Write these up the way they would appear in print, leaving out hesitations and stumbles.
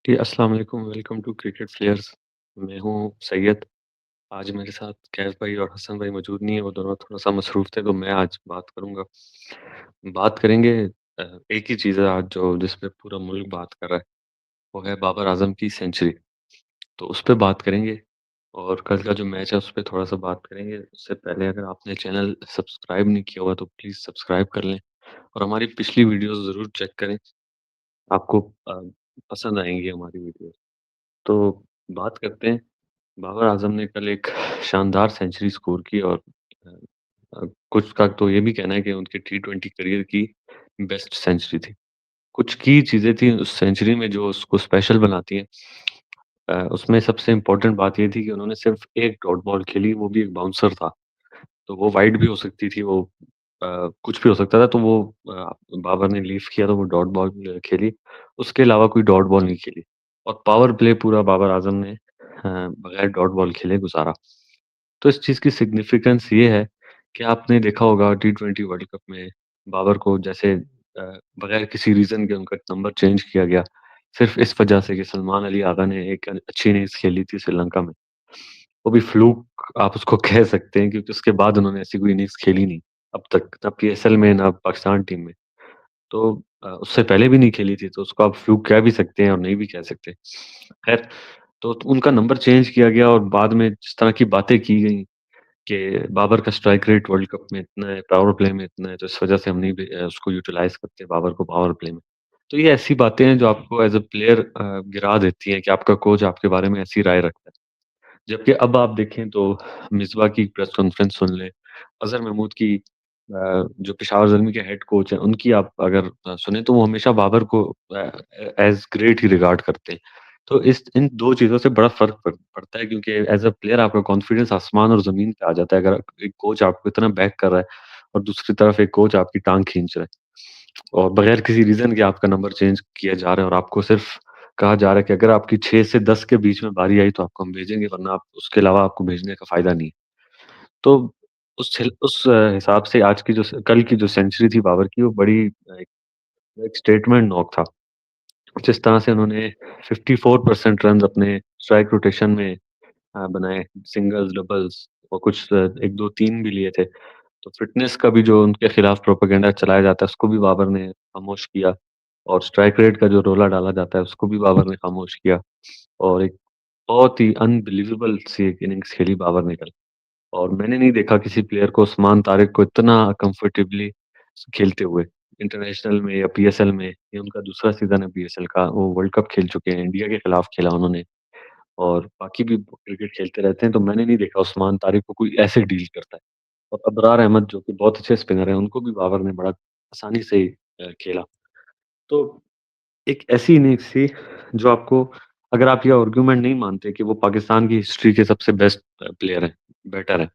जी, अस्सलाम वालेकुम, welcome to cricket players. मैं हूँ सैयद। आज मेरे साथ कैफ भाई और हसन भाई मौजूद नहीं है, वो दोनों थोड़ा-सा मसरूफ़ थे, तो मैं आज बात करूँगा। बात करेंगे एक ही चीज़ है आज जो जिस पे पूरा मुल्क बात कर रहा है, वो है बाबर आज़म की सेंचुरी। तो उस पे बात करेंगे और कल का जो मैच है, उस पे थोड़ा-सा बात करेंगे। उससे पहले अगर आपने चैनल सब्सक्राइब नहीं किया हुआ, तो प्लीज़ सब्सक्राइब कर लें और हमारी पिछली वीडियोज़ ज़रूर चेक करें, आपको पसंद आएँगी हमारी वीडियोज़। तो बात करते हैं, बाबर आज़म ने कल एक शानदार सेंचुरी स्कोर की और अ कुछ का तो ये भी कहना है कि उनके टी20 करियर की बेस्ट सेंचुरी थी। कुछ की चीज़ें थी उस सेंचुरी में जो उसको स्पेशल बनाती हैं। उसमें सबसे इम्पोर्टेंट बात ये थी कि उन्होंने सिर्फ़ एक डॉट बॉल खेली, वो भी एक बाउंसर था। तो वो वाइड भी हो सकती थी, वो कुछ भी हो सकता था, तो वो बाबर ने लीव किया तो वो डॉट बॉल खेली। उसके अलावा कोई डॉट बॉल नहीं खेली और पावर प्ले पूरा बाबर आज़म ने बगैर डॉट बॉल खेले गुज़ारा। तो इस चीज़ की सिग्निफिकेंस ये है कि आपने देखा होगा टी20 वर्ल्ड कप में बाबर को जैसे बगैर किसी रीज़न के उनका नंबर चेंज किया गया, सिर्फ़ इस वजह से कि सलमान अली आगा ने एक अच्छी इनिंग्स खेली थी श्रीलंका में। वो भी फ्लूक आप उसको कह सकते हैं क्योंकि उसके बाद उन्होंने ऐसी कोई इनिंग्स खेली नहीं, अब तक, ना पीएसएल में, ना पाकिस्तान टीम में। तो उससे पहले भी नहीं खेली थी, तो उसको आप फ्लूक कह भी सकते हैं और नहीं भी कह सकते। ख़ैर, तो उनका नंबर चेंज किया गया और बाद में जिस तरह की बातें की गईं कि बाबर का स्ट्राइक रेट वर्ल्ड कप में इतना है, पावर प्ले में इतना है, तो इस वजह से हम नहीं उसको यूटिलाइज़ करते बाबर को पावर प्ले में। तो ये ऐसी बातें हैं जो आपको एज़ अ प्लेयर गिरा देती हैं कि आपका कोच आपके बारे में ऐसी राय रखता है। जबकि अब आप देखें तो मिसबा की प्रेस कॉन्फ्रेंस सुन लें, अज़हर महमूद की जो पेशावर ज़ल्मी के हेड कोच हैं, उनकी आप अगर सुने तो वो हमेशा बाबर को एज़ ग्रेट ही रिगार्ड करते हैं। तो इस इन 2 चीज़ों से बड़ा फ़र्क पड़ता है क्योंकि एज़ अ प्लेयर आपका कॉन्फिडेंस आसमान और ज़मीन पे आ जाता है अगर एक कोच आपको इतना बैक कर रहा है और दूसरी तरफ एक कोच आपकी टाँग खींच रहा है और बगैर किसी रीज़न के आपका नंबर चेंज किया जा रहा है और आपको सिर्फ़ कहा जा रहा है कि अगर आपकी 6 से 10 के बीच में बारी आई तो आपको हम भेजेंगे वरना आप उसके अलावा आपको भेजने का फ़ायदा नहीं है। तो उस हिसाब से आज की जो कल की जो सेंचुरी थी बाबर की वो बड़ी एक स्टेटमेंट नॉक था। जिस तरह से उन्होंने 54% रन्स अपने स्ट्राइक रोटेशन में बनाए, सिंगल्स, डबल्स और कुछ 1-2-3 भी लिए थे। तो फ़िटनेस का भी जो उनके खिलाफ प्रोपेगेंडा चलाया जाता है, उसको भी बाबर ने खामोश किया और स्ट्राइक रेट का जो रोला डाला जाता है, उसको भी बाबर ने खामोश किया और एक बहुत ही अनबिलीवेबल सी एक इनिंग्स खेली बाबर ने कल और मैंने नहीं देखा किसी प्लेयर को उस्मान तारिक को इतना कंफर्टेबली खेलते हुए। इंटरनेशनल में या पीएसएल में, ये उनका दूसरा सीज़न है पीएसएल का, वो वर्ल्ड कप खेल चुके हैं, इंडिया के खिलाफ खेला उन्होंने और बाकी भी क्रिकेट खेलते रहते हैं, तो मैंने नहीं देखा उस्मान तारिक को कोई ऐसे डील करता है। और अबरार अहमद जो कि बहुत अच्छे स्पिनर हैं, उनको भी बाबर ने बड़ा आसानी से खेला। तो एक ऐसी इनिंग्स थी जो आपको अगर आप ये आर्गुमेंट नहीं मानते कि वो पाकिस्तान की हिस्ट्री के सबसे बेस्ट प्लेयर हैं, बैटर हैं,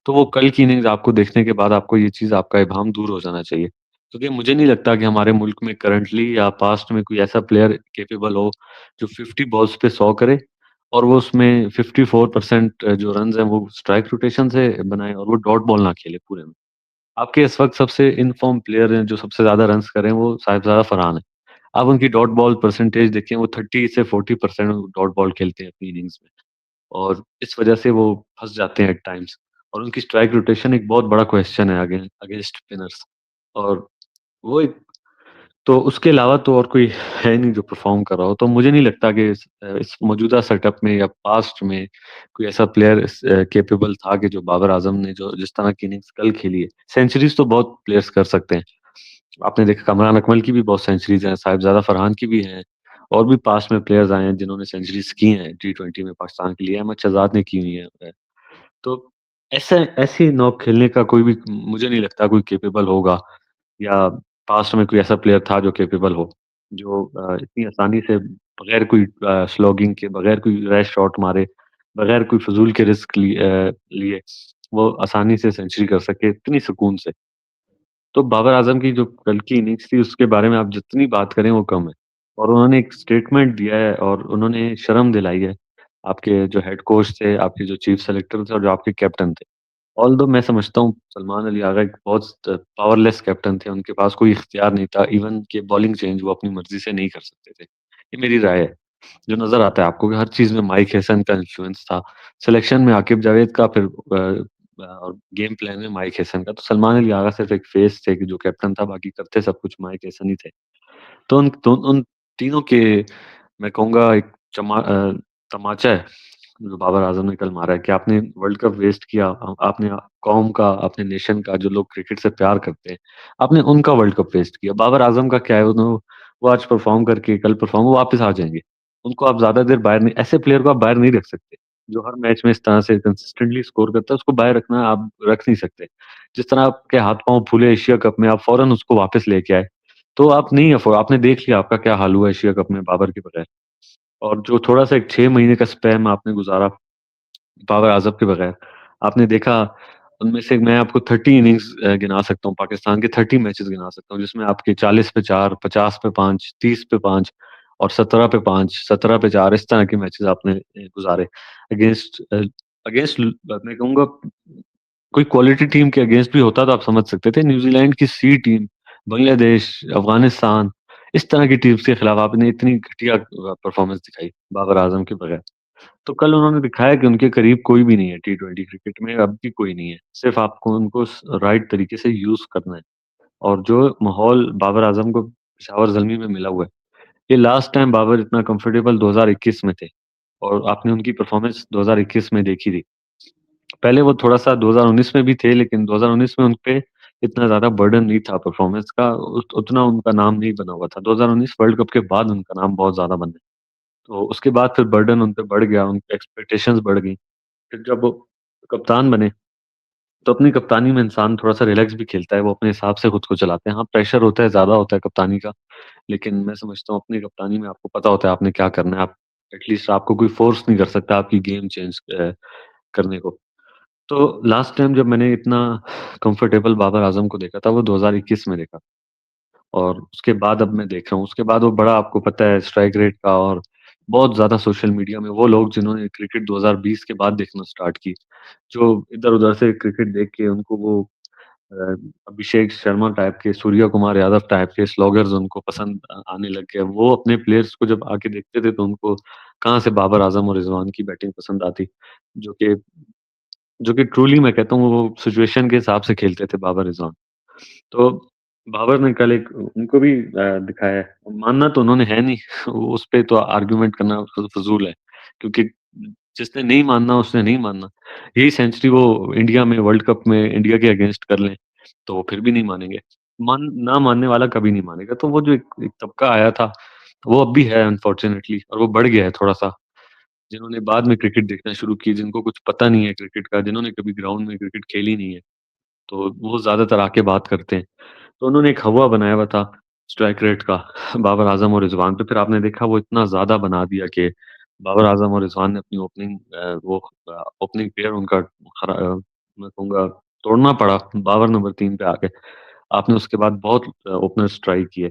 तो वो कल की इनिंग्स आपको देखने के बाद आपको ये चीज़ आपका इबाम दूर हो जाना चाहिए। क्योंकि मुझे नहीं लगता कि हमारे मुल्क में करंटली या पास्ट में कोई ऐसा प्लेयर कैपेबल हो, जो 50 बॉल्स पे 100 करे और वो उसमें 54% जो रन्स हैं वो स्ट्राइक रोटेशन से बनाए और वो डॉट बॉल ना खेले पूरे में। आपके इस वक़्त सबसे इन फ़ॉर्म प्लेयर हैं जो सबसे ज़्यादा रन्स कर रहे हैं वो साहिबज़ादा फरहान है। आप उनकी डॉट बॉल परसेंटेज देखें वो 30 से 40% डॉट बॉल खेलते हैं अपनी इनिंग्स में और इस वज़ह से वो फँस जाते हैं एट टाइम्स और उनकी स्ट्राइक रोटेशन एक बहुत बड़ा क्वेश्चन है अगेंस्ट स्पिनर्स और वो एक तो उसके अलावा तो और कोई है नहीं जो परफ़ॉर्म कर रहा हो, तो मुझे नहीं लगता कि इस मौजूदा सेटअप में या पास्ट में कोई ऐसा प्लेयर कैपेबल था कि जो बाबर आज़म ने जो जिस तरह की इनिंग्स कल खेली है। सेंचुरीज़ तो बहुत प्लेयर्स कर सकते हैं। आपने देखा कमरान अकमल की भी बहुत सेंचुरीज़ हैं, साहिबज़ादा फरहान की भी हैं और भी पास्ट में प्लेयर्स आए हैं जिन्होंने सेंचुरीज़ की हैं टी20 में पाकिस्तान के लिए, अहमद शहज़ाद ने की हुई हैं। तो ऐसा ऐसी नॉक खेलने का कोई भी मुझे नहीं लगता कोई कैपेबल होगा या पास्ट में कोई ऐसा प्लेयर था जो कैपेबल हो, जो इतनी आसानी से बगैर कोई स्लॉगिंग के, बगैर कोई रैश शॉट मारे, बगैर कोई फ़िज़ूल के रिस्क लिए, वो आसानी से सेंचुरी कर सके इतनी सुकून से। तो बाबर आज़म की जो कल की इनिंग्स थी उसके बारे में आप जितनी बात करें वो कम है। और उन्होंने एक स्टेटमेंट दिया है और उन्होंने शर्म दिलाई है, आपके जो हेड कोच थे, आपके जो चीफ सेलेक्टर थे और जो आपके कैप्टन थे। ऑल्दो मैं समझता हूँ सलमान अली आगा एक बहुत पावरलेस कैप्टन थे, उनके पास कोई इख्तियार नहीं था, इवन कि बॉलिंग चेंज वो अपनी मर्ज़ी से नहीं कर सकते थे। ये मेरी राय है। जो नज़र आता है आपको कि हर चीज़ में माइक हैसन का इन्फ्लुएंस था। सिलेक्शन में आकिब जावेद का फिर और गेम प्लान में माइक हैसन का। तो सलमान अली आगा सिर्फ़ एक फेस थे कि जो कैप्टन था, बाकी करते सब कुछ माइक हैसन ही थे। तो उन तीनों के मैं कहूँगा एक तमाचा है, जो बाबर आज़म ने कल मारा है कि आपने वर्ल्ड कप वेस्ट किया। आपने कौम का, अपने नेशन का, जो लोग क्रिकेट से प्यार करते हैं, आपने उनका वर्ल्ड कप वेस्ट किया। बाबर आज़म का क्या है, वो आज परफ़ॉर्म करके कल परफ़ॉर्म वो वापस आ जाएँगे। उनको आप ज़्यादा देर बाहर नहीं, ऐसे प्लेयर को आप बाहर नहीं रख सकते, जो हर मैच में इस तरह से कंसिस्टेंटली स्कोर करता है, उसको बाहर रखना आप रख नहीं सकते। जिस तरह आपके हाथ-पाँव फूले एशिया कप में, आप फ़ौरन उसको वापस लेके आए। तो आप नहीं आपने देख लिया आपका क्या हाल हुआ एशिया कप में बाबर के बगैर। और जो थोड़ा-सा एक 6 महीने का स्पैम आपने गुज़ारा बाबर आज़म के बगैर, आपने देखा उनमें से मैं आपको 30 इनिंग्स गिना सकता हूँ, पाकिस्तान के 30 मैचेस गिना सकता हूँ, जिसमें आपके 40 पे 4, 50 पे 5, 30 पे 5 और 17 पे 5, 17 पे 4 इस तरह के मैचेस आपने गुज़ारे अगेंस्ट अगेंस्ट मैं कहूँगा कोई क्वालिटी टीम के अगेंस्ट भी होता तो आप समझ सकते थे। न्यूज़ीलैंड की सी टीम, बांग्लादेश, अफ़गानिस्तान इस तरह की टीम्स के खिलाफ आपने इतनी घटिया परफ़ॉर्मेंस दिखाई बाबर आज़म के बगैर। तो कल उन्होंने दिखाया कि उनके करीब कोई भी नहीं है टी20 क्रिकेट में, अब भी कोई नहीं है। सिर्फ़ आपको उनको राइट तरीके से यूज़ करना है। और जो माहौल बाबर आज़म को पेशावर ज़ल्मी में मिला हुआ है, ये लास्ट टाइम बाबर इतना कंफर्टेबल 2021 में थे और आपने उनकी परफ़ॉर्मेंस 2021 में देखी थी। पहले वो थोड़ा-सा 2019 में भी थे, लेकिन 2019 में उन पे इतना ज़्यादा बर्डन नहीं था परफ़ॉर्मेंस का, उतना उनका नाम नहीं बना हुआ था। 2019 वर्ल्ड कप के बाद उनका नाम बहुत ज़्यादा बना। तो उसके बाद फिर बर्डन उन पे बढ़ गया, उनकी एक्सपेक्टेशंस बढ़ गई। फिर जब वो कप्तान बने, तो अपनी कप्तानी में इंसान थोड़ा-सा रिलैक्स भी खेलता है, वो अपने हिसाब से खुद को चलाते हैं। हाँ, प्रेशर होता है, ज़्यादा होता है कप्तानी का, लेकिन मैं समझता हूँ अपनी कप्तानी में आपको पता होता है आपने क्या करना है। आप एटलीस्ट आपको कोई फ़ोर्स नहीं कर सकता आपकी गेम चेंज करने को। तो लास्ट टाइम जब मैंने इतना कंफर्टेबल बाबर आज़म को देखा था, वो 2021 में देखा और उसके बाद अब मैं देख रहा हूँ, उसके बाद वो बड़ा आपको पता है स्ट्राइक रेट का और बहुत ज़्यादा सोशल मीडिया में वो लोग जिन्होंने क्रिकेट 2020 के बाद देखना स्टार्ट की, जो इधर-उधर से क्रिकेट देख के उनको वो अ, अभिषेक शर्मा टाइप के, सूर्या कुमार यादव टाइप के स्लॉगर्स उनको पसंद आने लग गए। वो अपने प्लेयर्स को जब आके देखते थे तो उनको कहाँ से बाबर आज़म और रिज़वान की बैटिंग पसंद आती, जो कि ट्रूली मैं कहता हूँ वो सिचुएशन के हिसाब से खेलते थे बाबर रिज़वान। तो बाबर ने कल एक उनको भी दिखाया है। मानना तो उन्होंने है नहीं, उस पे तो आर्गुमेंट करना फ़िज़ूल है, क्योंकि जिसने नहीं मानना उसने नहीं मानना। यही सेंचुरी वो इंडिया में वर्ल्ड कप में इंडिया के अगेंस्ट कर लें, तो वो फिर भी नहीं मानेंगे। ना मानने वाला कभी नहीं मानेगा। तो वो जो एक एक तबका आया था, वो अब भी है अनफॉर्च्यूनेटली और वो बढ़ गया है थोड़ा-सा। जिन्होंने बाद में क्रिकेट देखना शुरू की, जिनको कुछ पता नहीं है क्रिकेट का, जिन्होंने कभी ग्राउंड में क्रिकेट खेली नहीं है, तो वो ज़्यादातर आके बात करते हैं। तो उन्होंने एक हवा बनाया हुआ था स्ट्राइक रेट का बाबर आज़म और रिज़वान पे, फिर आपने देखा वो इतना ज़्यादा बना दिया कि बाबर आज़म और रिज़वान ने अपनी ओपनिंग पेयर उनका मैं कहूँगा तोड़ना पड़ा बाबर नंबर 3 पे आके। आपने उसके बाद बहुत ओपनर्स ट्राई किए,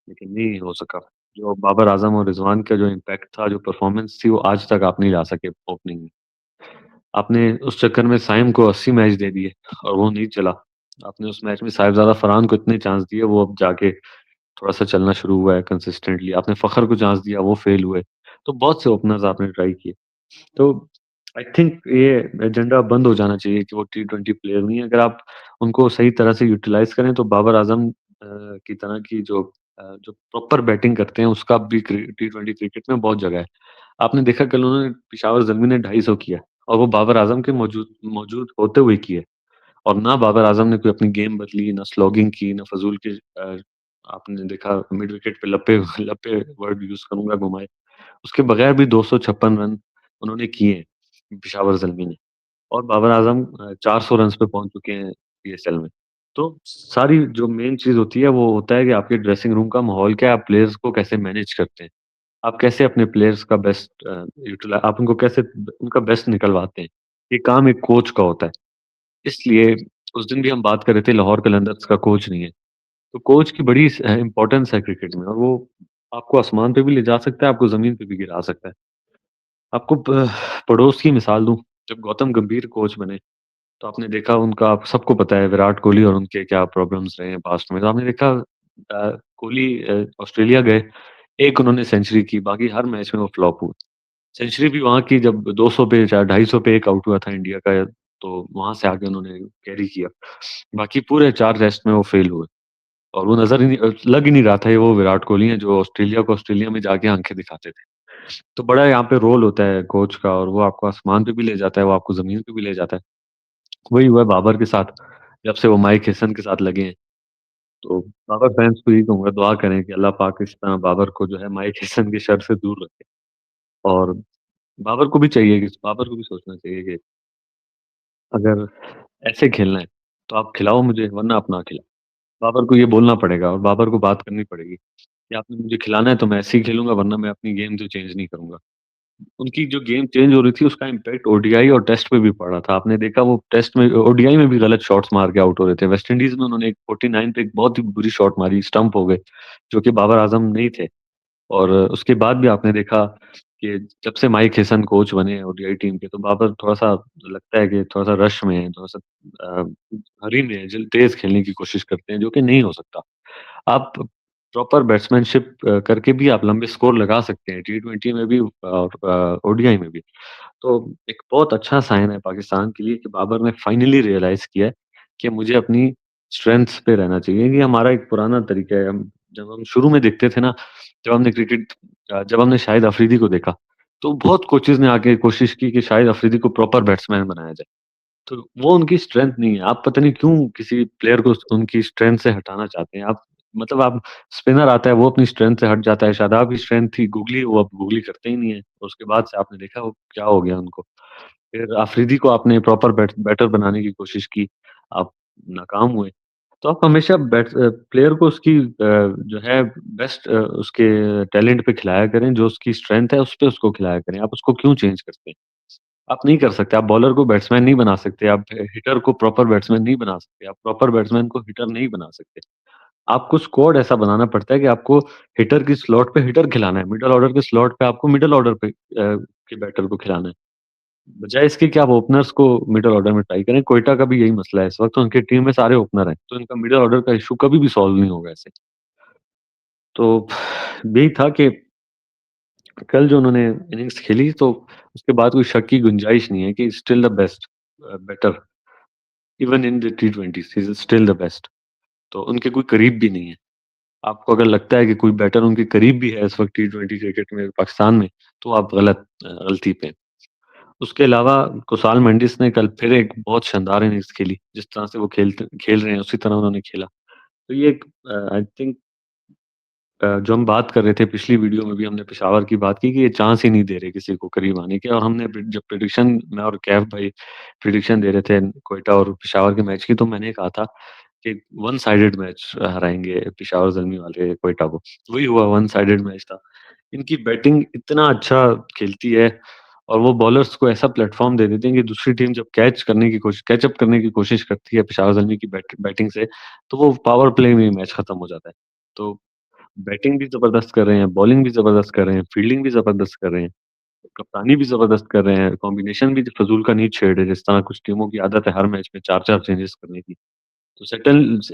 लेकिन नहीं हो सका। जो बाबर आज़म और रिज़वान का जो इम्पैक्ट था, जो परफ़ॉर्मेंस थी, वो आज तक आप नहीं ला सके ओपनिंग में। आपने उस चक्कर में साइम को 80 मैच दे दिए और वो नहीं चला। आपने उस मैच में साहिबज़ादा फरहान को इतने चांस दिए, वो अब जाके थोड़ा-सा चलना शुरू हुआ है कंसिस्टेंटली। आपने फ़खर को चांस दिया, वो फेल हुए। तो बहुत से ओपनर्स आपने ट्राई किए। तो आई थिंक ये एजेंडा बंद हो जाना चाहिए कि वो टी20 प्लेयर नहीं है। अगर आप उनको सही तरह से यूटिलाइज़ करें तो बाबर आज़म की तरह की जो प्रॉपर बैटिंग करते हैं उसका भी टी20 क्रिकेट में बहुत जगह है। आपने देखा कल उन्होंने पेशावर ज़ल्मी ने 250 किया और वो बाबर आज़म के मौजूद मौजूद होते हुए किए और ना बाबर आज़म ने कोई अपनी गेम बदली, ना स्लॉगिंग की, ना फ़िज़ूल के आपने देखा मिड विकेट पे लप्पे लप्पे वर्ड यूज़ करूँगा घुमाए। उसके बगैर भी 256 रन उन्होंने किए हैं पेशावर ज़ल्मी ने और बाबर आज़म 400 रन्स पे पहुँच चुके हैं पीएसएल में। तो सारी जो मेन चीज़ होती है वो होता है कि आपके ड्रेसिंग रूम का माहौल क्या है, आप प्लेयर्स को कैसे मैनेज करते हैं। आप कैसे अपने प्लेयर्स का बेस्ट आप उनको कैसे उनका बेस्ट निकलवाते हैं। ये काम एक कोच का होता है। इसलिए उस दिन भी हम बात कर रहे थे लाहौर कलंदर्स का कोच नहीं है। तो कोच की बड़ी इम्पोर्टेंस है क्रिकेट में और वो आपको आसमान पे भी ले जा सकता है, आपको ज़मीन पे भी गिरा सकता है। आपको पड़ोस की मिसाल दूँ, जब गौतम गंभीर कोच बने, तो आपने देखा उनका आप सबको पता है विराट कोहली और उनके क्या प्रॉब्लम्स रहे हैं पास्ट में। तो आपने देखा कोहली ऑस्ट्रेलिया गए, एक उन्होंने सेंचुरी की, बाकी हर मैच में वो फ्लॉप हुए। सेंचुरी भी वहाँ की जब 200 पे या 250 पे एक आउट हुआ था इंडिया का, तो वहाँ से आके उन्होंने कैरी किया। बाकी पूरे 4 टेस्ट में वो फेल हुए और वो नज़र ही नहीं लग ही नहीं रहा था ये वो विराट कोहली हैं जो ऑस्ट्रेलिया को ऑस्ट्रेलिया में जाके आँखें दिखाते थे। तो बड़ा यहाँ पे रोल होता है कोच का और वो आपको आसमान पे भी ले जाता है, वो आपको ज़मीन पे भी ले जाता है। वही हुआ है बाबर के साथ, जब से वो माइक हेसन के साथ लगे हैं। तो बाबर फैन्स को यही कहूँगा दुआ करें कि अल्लाह पाक इस तरह बाबर को जो है माइक हेसन की शर से दूर रखे और बाबर को भी सोचना चाहिए कि अगर ऐसे खेलना है, तो आप खिलाओ मुझे वरना आप ना खिलाओ। बाबर को ये बोलना पड़ेगा और बाबर को बात करनी पड़ेगी कि आपने मुझे खिलाना है तो मैं ऐसे ही खेलूँगा वरना मैं अपनी गेम तो चेंज नहीं करूँगा। उनकी जो गेम चेंज हो रही थी उसका इम्पैक्ट ओडीआई और टेस्ट पे भी पड़ा था। आपने देखा वो टेस्ट में ओडीआई में भी गलत शॉट्स मार के आउट हो रहे थे। वेस्ट इंडीज़ में उन्होंने एक 49 पे एक बहुत ही बुरी शॉट मारी, स्टंप हो गए, जो कि बाबर आज़म नहीं थे। और उसके बाद भी आपने देखा कि जब से माइक हेसन कोच बने हैं ओडीआई टीम के, तो बाबर थोड़ा-सा लगता है कि थोड़ा-सा रश में है, थोड़ा-सा अ, हरी में है, तेज़ खेलने की कोशिश करते हैं, जो कि नहीं हो सकता। आप प्रॉपर बैट्समैनशिप करके भी आप लंबे स्कोर लगा सकते हैं, टी20 में भी और ओडीआई में भी। तो एक बहुत अच्छा साइन है पाकिस्तान के लिए कि बाबर ने फाइनली रियलाइज़ किया है कि मुझे अपनी स्ट्रेंथ्स पे रहना चाहिए। ये हमारा एक पुराना तरीका है। हम जब हम शुरू में देखते थे ना, जब हमने शाहिद अफरीदी को देखा, तो बहुत कोचेज़ ने आके कोशिश की कि शाहिद अफरीदी को प्रॉपर बैट्समैन बनाया जाए। तो वो उनकी स्ट्रेंथ नहीं है। आप पता नहीं क्यों किसी प्लेयर को उनकी स्ट्रेंथ से हटाना चाहते हैं। आप स्पिनर आता है वो अपनी स्ट्रेंथ से हट जाता है। शादाब की स्ट्रेंथ थी गूगली, वो अब गूगली करते ही नहीं है। और उसके बाद से आपने देखा वो क्या हो गया उनको। फिर अफरीदी को आपने प्रॉपर बैटर बनाने की कोशिश की, आप नाकाम हुए। तो आप हमेशा प्लेयर को उसकी जो है बेस्ट उसके टैलेंट पे खिलाया करें, जो उसकी स्ट्रेंथ है उस पे उसको खिलाया करें। आप उसको क्यों चेंज करते हैं? आप नहीं कर सकते, आप बॉलर को बैट्समैन नहीं बना सकते, आप हिटर को प्रॉपर बैट्समैन नहीं बना सकते, आप प्रॉपर बैट्समैन को हिटर नहीं बना सकते। आपको स्क्वाड ऐसा बनाना पड़ता है कि आपको हिटर की स्लॉट पे हिटर खिलाना है, मिडल ऑर्डर के स्लॉट पे आपको मिडल ऑर्डर पे के बैटर को खिलाना है। बजाए इसके कि आप ओपनर्स को मिडल ऑर्डर में ट्राई करें, क्वेटा का भी यही मसला है इस वक़्त उनकी टीम में सारे ओपनर हैं, तो इनका मिडल ऑर्डर का इश्यू कभी भी सॉल्व नहीं होगा ऐसे। तो यही था कि कल जो उन्होंने इनिंग्स खेली तो उसके बाद कोई शक की गुंजाइश नहीं है कि still the best better even in the T20 he is still the best. तो उनके कोई करीब भी नहीं है। आपको अगर लगता है कि कोई बेटर उनके करीब भी है इस वक़्त टी20 क्रिकेट में पाकिस्तान में, तो आप गलती पे हैं। उसके अलावा कुशाल मेंडिस ने कल फिर एक बहुत शानदार इनिंग्स खेली। जिस तरह से वो खेल रहे हैं उसी तरह उन्होंने खेला। तो ये एक आई थिंक जो हम बात कर रहे थे पिछली वीडियो में भी हमने पेशावर की बात की कि ये चांस ही नहीं दे रहे किसी को करीब आने के और हमने जब प्रेडिक्शन मैं और कैफ भाई प्रेडिक्शन दे रहे थे क्वेटा और पेशावर के मैच की तो मैंने कहा था कि वन साइडेड मैच हराएँगे पेशावर ज़ल्मी वाले क्वेटा को। वही हुआ वन साइडेड मैच था। इनकी बैटिंग इतना अच्छा खेलती है और वो बॉलर्स को ऐसा प्लेटफ़ॉर्म दे देते हैं कि दूसरी टीम जब कैच अप करने की कोशिश करती है पेशावर ज़ल्मी की बैटिंग से, तो वो पावर प्ले में ही मैच खत्म हो जाता है। तो बैटिंग भी ज़बरदस्त कर रहे हैं, बॉलिंग भी ज़बरदस्त कर रहे हैं, फील्डिंग भी ज़बरदस्त कर रहे हैं, कप्तानी भी ज़बरदस्त कर रहे हैं, कॉम्बिनेशन भी फ़िज़ूल का नहीं छेड़ रहे, जिस तरह कुछ टीमों की आदत है हर मैच में 4-4 चेंजेस करने की। तो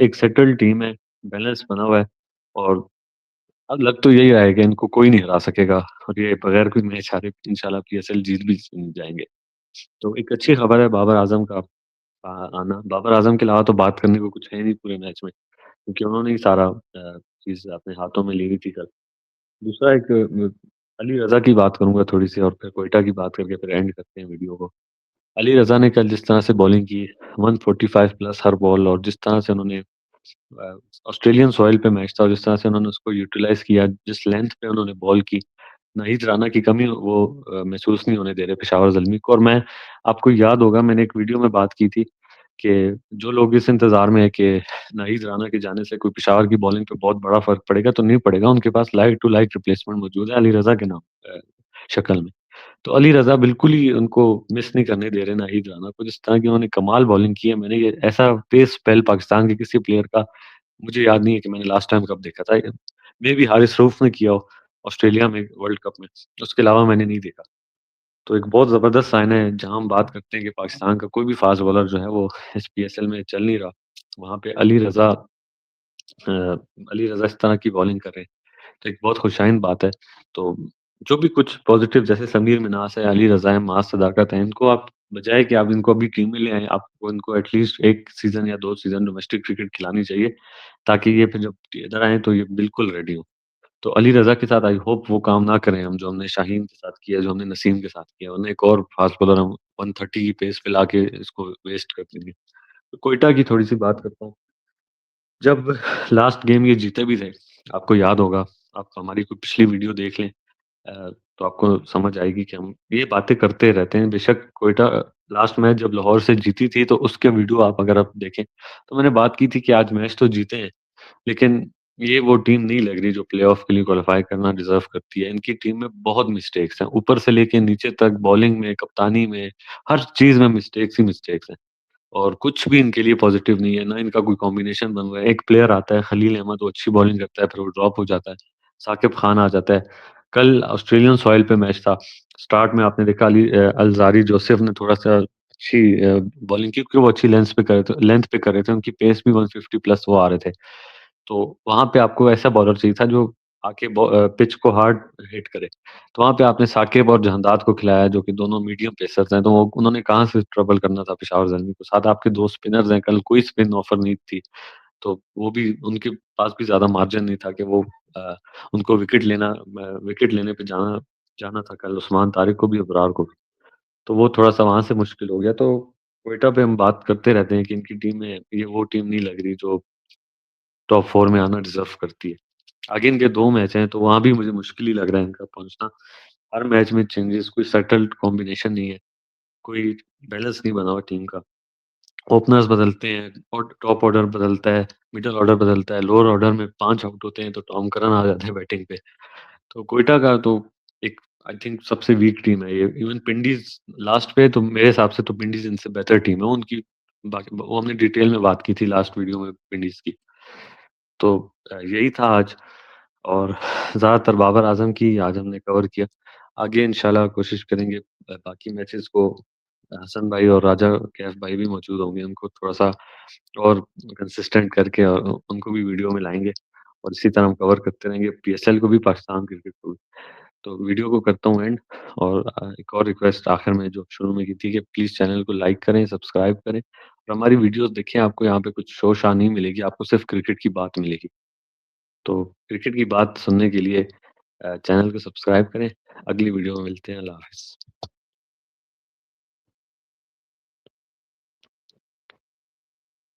एक सेटल्ड टीम है, बैलेंस बना हुआ है और अब लग तो यही रहा है कि इनको कोई नहीं हरा सकेगा और ये बगैर कोई मैच हारे इंशाल्लाह पीएसएल जीत भी जाएँगे। तो एक अच्छी खबर है बाबर आज़म का आना। बाबर आज़म के अलावा तो बात करने को कुछ है नहीं पूरे मैच में, क्योंकि उन्होंने ही सारा चीज़ अपने हाथों में ली हुई थी कल। दूसरा एक अली रज़ा की बात करूँगा थोड़ी-सी और फिर क्वेटा की बात करके फिर एंड करते हैं वीडियो को। अली रज़ा ने कल जिस तरह से बॉलिंग की 145 प्लस हर बॉल और जिस तरह से उन्होंने अ, ऑस्ट्रेलियन सॉइल पे मैच था और जिस तरह से उन्होंने उसको यूटिलाइज़ किया, जिस लेंथ पे उन्होंने बॉल की, नाहिद राना की कमी वो महसूस नहीं होने दे रहे पेशावर ज़ल्मी को और मैं आपको याद होगा मैंने एक वीडियो में बात की थी कि जो लोग इस इंतज़ार में है कि नाहिद राना के जाने से कोई पेशावर की बॉलिंग पे बहुत बड़ा फ़र्क पड़ेगा, तो नहीं पड़ेगा। उनके पास लाइक टू लाइक रिप्लेसमेंट मौजूद है अली रज़ा के नाम शक्ल में। तो अली रज़ा बिल्कुल ही उनको मिस नहीं करने दे रहे नाहिद राना को, जिस तरह की उन्होंने कमाल बॉलिंग की है, मैंने ये ऐसा तेज़ स्पेल पाकिस्तान के किसी प्लेयर का मुझे याद नहीं है कि मैंने लास्ट टाइम कब देखा था। मेबी हारिस रऊफ ने किया हो ऑस्ट्रेलिया में वर्ल्ड कप में, उसके अलावा मैंने नहीं देखा। तो एक बहुत ज़बरदस्त साइन है जहाँ हम बात करते हैं कि पाकिस्तान का कोई भी फ़ास्ट बॉलर जो है वो इस पीएसएल में चल नहीं रहा। वहाँ पे अली रज़ा इस तरह की बॉलिंग कर रहे हैं। तो एक बहुत खुशाइंद बात है। तो जो भी कुछ पॉज़िटिव जैसे समीर मिन्हास है, अली रज़ा है, माज़ सदाकत है, इनको आप बजाए कि आप इनको अभी टीम में ले आएँ, आपको इनको एटलीस्ट 1 सीज़न या 2 सीज़न डोमेस्टिक क्रिकेट खिलानी चाहिए, ताकि ये फिर जब इधर आएँ तो ये बिल्कुल रेडी हों। तो अली रज़ा के साथ आई होप वो काम ना करें हम जो हमने शाहीन के साथ किया, जो हमने नसीम के साथ किया, वरना एक और फ़ास्ट बॉलर हम 130 की पेस पे लाके इसको वेस्ट कर देंगे। तो कोइटा की थोड़ी-सी बात करता हूँ। जब लास्ट गेम ये जीते भी थे, आपको याद होगा, आप हमारी कोई पिछली वीडियो देख लें तो आपको समझ आएगी कि हम ये बातें करते रहते हैं। बेशक कोइटा लास्ट मैच जब लाहौर से जीती थी, तो उसके वीडियो आप अगर आप देखें, तो मैंने बात की थी कि आज मैच तो जीते हैं, लेकिन ये वो टीम नहीं लग रही जो प्लेऑफ के लिए क्वालीफाई करना डिज़र्व करती है। इनकी टीम में बहुत मिस्टेक्स हैं, ऊपर से लेके नीचे तक बॉलिंग में, कप्तानी में, हर चीज़ में मिस्टेक्स ही मिस्टेक्स हैं। और कुछ भी इनके लिए पॉज़िटिव नहीं है, ना इनका कोई कॉम्बिनेशन बन रहा है। एक प्लेयर आता है खलील अहमद वो अच्छी बॉलिंग करता है, फिर वो ड्रॉप हो जाता है। साकिब खान आ जाता है। कल ऑस्ट्रेलियन सॉइल पे मैच था। स्टार्ट में आपने देखा अल्ज़ारी जोसेफ ने थोड़ा-सा अच्छी बॉलिंग की क्योंकि वो अच्छी लेंथ पे कर रहे थे, उनकी पेस भी 150 प्लस वो आ रहे थे। तो वहाँ पे आपको ऐसा बॉलर चाहिए था जो आके पिच को हार्ड हिट करे। तो वहाँ पे आपने साकिब और जहांदाद को खिलाया जो कि दोनों मीडियम पेसर्स हैं, तो वो उन्होंने कहाँ से ट्रबल करना था पेशावर ज़ल्मी को। साथ आपके 2 स्पिनर्स हैं, कल कोई स्पिन ऑफर नहीं थी, तो वो भी उनके पास भी ज़्यादा मार्जिन नहीं था कि वो अ, उनको विकेट लेने पे जाना जाना था कल उस्मान तारिक को भी, अबरार को भी। तो वो थोड़ा-सा वहाँ से मुश्किल हो गया, तो क्वेटा पे हम बात करते रहते हैं कि इनकी टीम में ये वो टीम नहीं लग रही जो टॉप 4 में आना डिज़र्व करती है। आगे इनके 2 मैच हैं, तो वहाँ भी मुझे मुश्किल ही लग रहा है इनका पहुँचना। हर मैच में चेंजेस, कोई सेटल्ड कॉम्बिनेशन नहीं है, कोई बैलेंस नहीं बना हुआ टीम का। ओपनर्स बदलते हैं और टॉप ऑर्डर बदलता है, मिडल ऑर्डर बदलता है, लोअर ऑर्डर में 5 आउट होते हैं, तो टॉम करन आ जाते हैं बैटिंग पे। तो क्वेटा का तो एक आई थिंक सबसे वीक टीम है ये। इवन विंडीज़ लास्ट पे तो मेरे हिसाब से तो विंडीज़ इनसे बेहतर टीम है। उनकी बाकी वो हमने डिटेल में बात की थी लास्ट वीडियो में विंडीज़ की। तो यही था आज और ज़्यादातर बाबर आज़म की आज हमने कवर किया। आगे इंशाल्लाह कोशिश करेंगे बाकी मैचेज़ को हसन भाई और राजा कैफ भाई भी मौजूद होंगे, उनको थोड़ा-सा और कंसिस्टेंट करके और उनको भी वीडियो में लाएँगे और इसी तरह हम कवर करते रहेंगे पीएसएल को भी, पाकिस्तान क्रिकेट को भी। तो वीडियो को करता हूँ एंड और एक और रिक्वेस्ट आखिर में जो शुरू में की थी कि प्लीज़ चैनल को लाइक करें, सब्सक्राइब करें और हमारी वीडियोज़ देखें, आपको यहाँ पे कुछ शो-शा नहीं मिलेगी, आपको सिर्फ़ क्रिकेट की बात मिलेगी। तो क्रिकेट की बात सुनने के लिए चैनल को सब्सक्राइब करें। अगली वीडियो में मिलते हैं। अल्लाह हाफ़िज़।